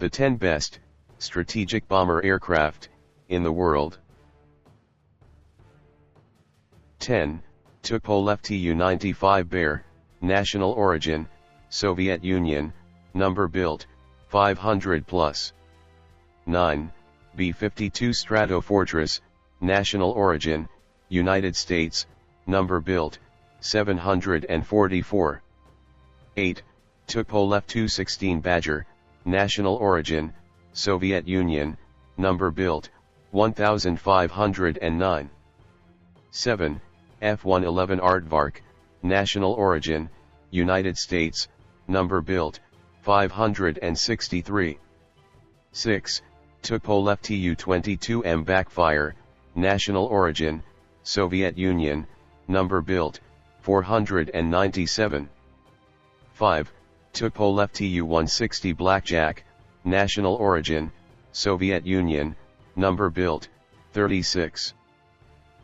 The 10 best strategic bomber aircraft in the world. 10. Tupolev Tu-95 Bear, national origin, Soviet Union, number built, 500 plus. 9. B-52 Stratofortress, national origin, United States, number built, 744. 8. Tupolev Tu-16 Badger, national origin, Soviet Union, number built, 1509. 7. F-111 Aardvark, national origin, United States, number built, 563. 6. Tupolev Tu-22M Backfire, national origin, Soviet Union, number built, 497. 5. Tupolev Tu-160 Blackjack, national origin, Soviet Union, number built, 36.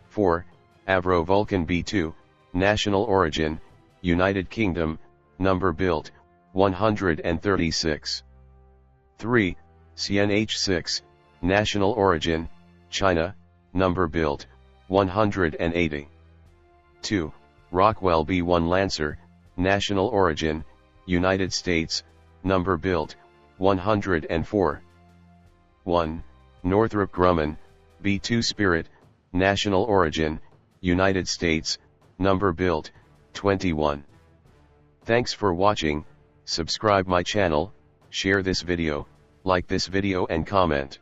4. Avro Vulcan B-2, national origin, United Kingdom, number built, 136. 3. CNH-6, national origin, China, number built, 180. 2. Rockwell B-1 Lancer, national origin, United States, number built, 104. 1. Northrop Grumman, B-2 Spirit, national origin, United States, number built, 21. Thanks for watching. Subscribe my channel, share this video, like this video and comment.